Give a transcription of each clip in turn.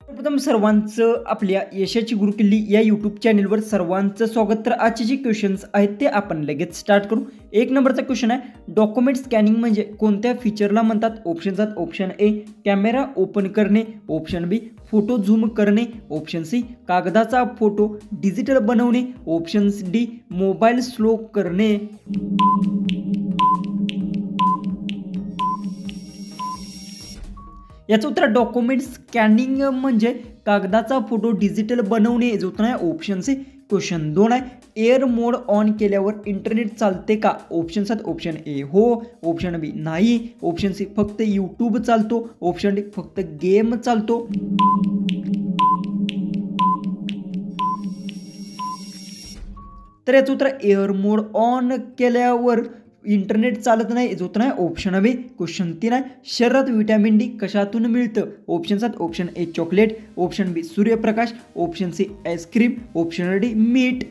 सर्वप्रथम सर्वांचं आपल्या यशाची गुरुकिल्ली या यूट्यूब चॅनलवर सर्वांचं स्वागत. तर आजचे जे क्वेश्चन्स आहेत ते आपण लगेच स्टार्ट करू. एक नंबरचा क्वेश्चन आहे, डॉक्युमेंट स्कॅनिंग म्हणजे कोणत्या फीचरला म्हणतात? ऑप्शन्स आहेत, ऑप्शन ए कॅमेरा ओपन करणे, ऑप्शन बी फोटो झूम करणे, ऑप्शन सी कागदाचा फोटो डिजिटल बनवणे, ऑप्शन डी मोबाईल स्लो करणे. याचं उत्तर डॉक्युमेंट स्कॅनिंग म्हणजे कागदाचा फोटो डिजिटल बनवणे. जो उत्तर आहे ऑप्शन सी. क्वेश्चन 2 आहे, एअर मोड ऑन केल्यावर इंटरनेट चालते का? ऑप्शन्स आहेत, ऑप्शन ए हो, ऑप्शन बी नाही, ऑप्शन सी फक्त यूट्यूब चालतो, ऑप्शन डी फक्त गेम चालतो. तर याचं उत्तर एअर मोड ऑन केल्यावर इंटरनेट चालत नाही. जो नाही ऑप्शन बी. क्वेश्चन 3 आहे, शरीरात विटॅमिन डी कशातून मिळतं? ऑप्शन्स आहेत, option A chocolate, option B सूर्यप्रकाश, option C ice cream, option D मीठ.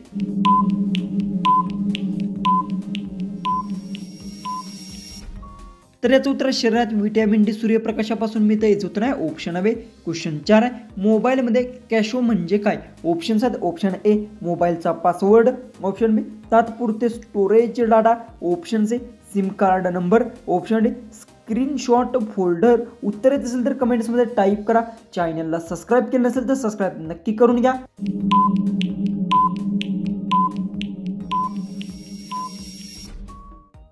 तर याचं उत्तर शरीरात विटॅमिन डी सूर्यप्रकाशापासून मिळतं. याचं उत्तर आहे ऑप्शन बी. क्वेश्चन 4 आहे, मोबाईलमध्ये कॅशो म्हणजे काय? ऑप्शन्स आहेत, ऑप्शन ए मोबाईलचा पासवर्ड, ऑप्शन बी तात्पुरते storage data, option C SIM card number, option D screenshot folder. उत्तर येत असेल तर कमेंट्समध्ये टाईप करा. चॅनलला सबस्क्राईब केलं नसेल तर सबस्क्राईब नक्की करून घ्या.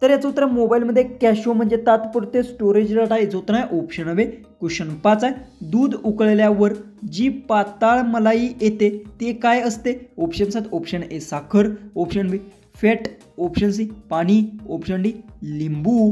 तर याचं उत्तर मोबाईलमध्ये कॅशो म्हणजे तात्पुरते स्टोरेज डाटा. याचं उत्तर आहे ऑप्शन बी. क्वेश्चन 5 आहे, दूध उकळल्यावर जी पाताळ मलाई येते ते काय असते? ऑप्शन्स आहेत, ऑप्शन ए साखर, ऑप्शन बी फॅट, ऑप्शन सी पाणी, ऑप्शन डी लिंबू.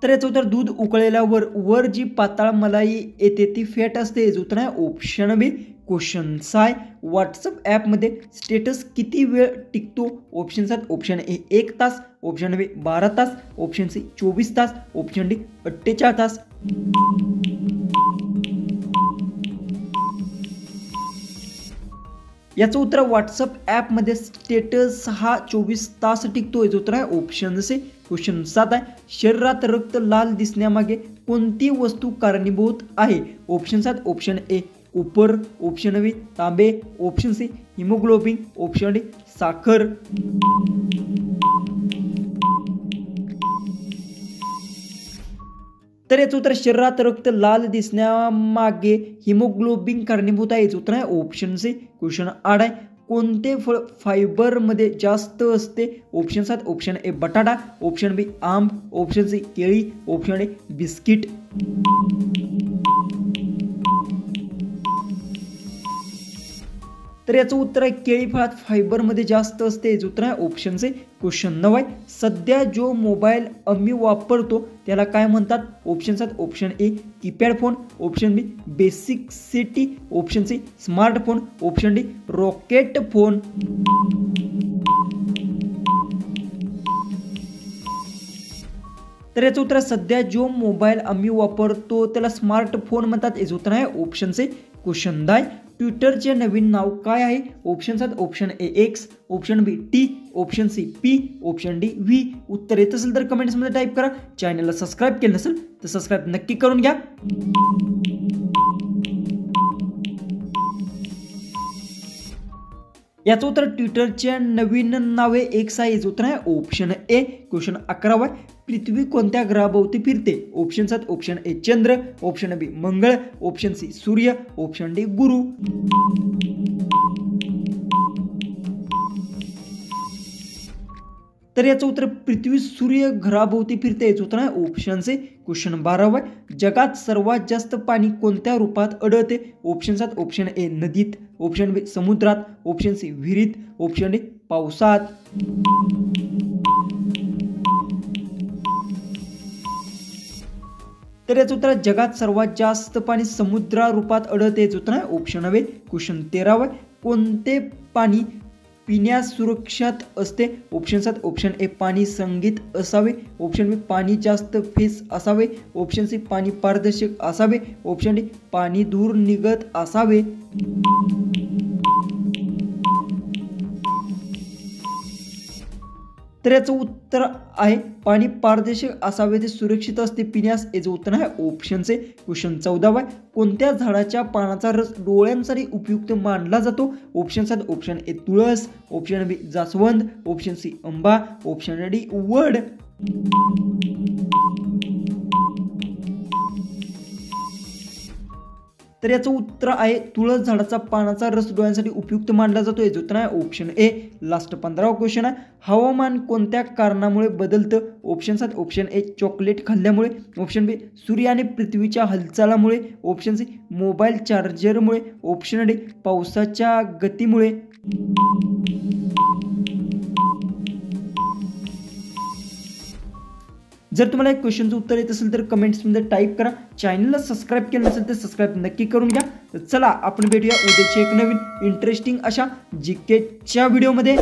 तर याचं उत्तर दूध उकळल्यावर वर जी पाताळ मलाई येते ती फॅट असते. याचं उत्तर आहे ऑप्शन बी. क्वेश्चन 6, व्हॉट्सअप ॲपमध्ये स्टेटस किती वेळ टिकतो? ऑप्शन्स आहेत, ऑप्शन ए 1 तास, ऑप्शन बी 12 तास, ऑप्शन सी 24 तास, ऑप्शन डी 48 तास. याचं उत्तर व्हॉट्सअप ॲपमध्ये स्टेटस हा 24 तास टिकतो. याचं उत्तर आहे ऑप्शन सी. क्वेश्चन 7 आहे, शरीरात रक्त लाल दिसण्यामागे कोणती वस्तू कारणीभूत आहे? ऑप्शन्स आहेत, ऑप्शन ए कोपर, ऑप्शन बी तांबे, option C haemoglobin, option D साखर. तर याचं उत्तर शरीरात रक्त लाल दिसण्यामागे हिमोग्लोबिन कारणीभूत आहे. याचं उत्तर आहे ऑप्शन सी. क्वेश्चन 8 आहे, कोणते फळ फायबरमध्ये जास्त असते? ऑप्शन्स आहेत, ऑप्शन ए बटाटा, ऑप्शन बी आंब, ऑप्शन सी केळी, ऑप्शन डी बिस्किट. तर याचं उत्तर आहे केळी फळात फायबरमध्ये जास्त असते. याचं उत्तर आहे ऑप्शन सी. क्वेश्चन 9 आहे, सध्या जो मोबाईल आम्ही वापरतो त्याला काय म्हणतात? ऑप्शन्स आहेत, option A keypad phone, option B basic city, option C smartphone, option D rocket phone. तर याचं उत्तर सध्या जो मोबाईल आम्ही वापरतो त्याला स्मार्टफोन म्हणतात. याचं उत्तर आहे ऑप्शन सी. क्वेश्चन 10, ट्विटरचे नवीन नाव काय आहे? ऑप्शन्स आहेत, option A X, option B T, option C P, option D V. उत्तर येत असेल तर कमेंट्समध्ये टाईप करा. चॅनलला सबस्क्राईब केलं नसेल तर सबस्क्राईब नक्की करून घ्या. याचं उत्तर ट्विटरच्या नवीन नावे एक्स आहे. याचं उत्तर आहे ऑप्शन ए. क्वेश्चन 11 आहे, पृथ्वी कोणत्या ग्रहाभोवती फिरते? ऑप्शन्स आहेत, ऑप्शन ए चंद्र, ऑप्शन बी मंगळ, ऑप्शन सी सूर्य, ऑप्शन डी गुरु. तर याचं उत्तर पृथ्वी सूर्य ग्रहाभोवती फिरते. याचं उत्तर आहे ऑप्शन सी. क्वेश्चन 12 आहे, जगात सर्वात जास्त पाणी कोणत्या रूपात आढळते? ऑप्शन्स आहेत, ऑप्शन ए नदीत, ऑप्शन बी समुद्रात, ऑप्शन सी विहिरीत, ऑप्शन डी पावसात. तर याचं उत्तर जगात सर्वात जास्त पाणी समुद्रा रूपात आढळते. याचं उत्तर आहे ऑप्शन बी. क्वेश्चन 13 आहे, कोणते पाणी पिण्यास सुरक्षित असते? ऑप्शन्स आहेत, ऑप्शन ए पाणी संगीत असावे, ऑप्शन बी पाणी जास्त फेस असावे, ऑप्शन सी पाणी पारदर्शक असावे, ऑप्शन डी पाणी दूर निघत असावे. तर याचं उत्तर आहे पाणी पारदर्शक असावे ते सुरक्षित असते पिण्यास. याचं उत्तर आहे ऑप्शन सी. क्वेश्चन 14 आहे कोणत्या झाडाच्या पानाचा रस डोळ्यांसाठी उपयुक्त मानला जातो. ऑप्शन सी ऑप्शन ए तुळस, ऑप्शन बी जास्वंद, ऑप्शन सी आंबा, ऑप्शन डी वड. तर याचं उत्तर आहे तुळस झाडाचा पानाचा रस डोळ्यांसाठी उपयुक्त मानला जातो. याचं उत्तर आहे ऑप्शन ए. लास्ट 15वा क्वेश्चन आहे हवामान कोणत्या कारणामुळे बदलतं. Option C option A chocolate खाल्ल्यामुळे, ऑप्शन बी सूर्य आणि पृथ्वीच्या हालचालामुळे, ऑप्शन सी मोबाईल चार्जरमुळे, ऑप्शन डी पावसाच्या गतीमुळे. जर तुम्हाला एक क्वेश्चनचं उत्तर येत असेल तर कमेंट्समध्ये टाईप करा. चॅनलला सबस्क्राईब केलं नसेल तर सबस्क्राईब नक्की करून घ्या. तर चला आपण भेटूया उद्याच्या एक नवीन इंटरेस्टिंग अशा जीकेच्या व्हिडिओमध्ये.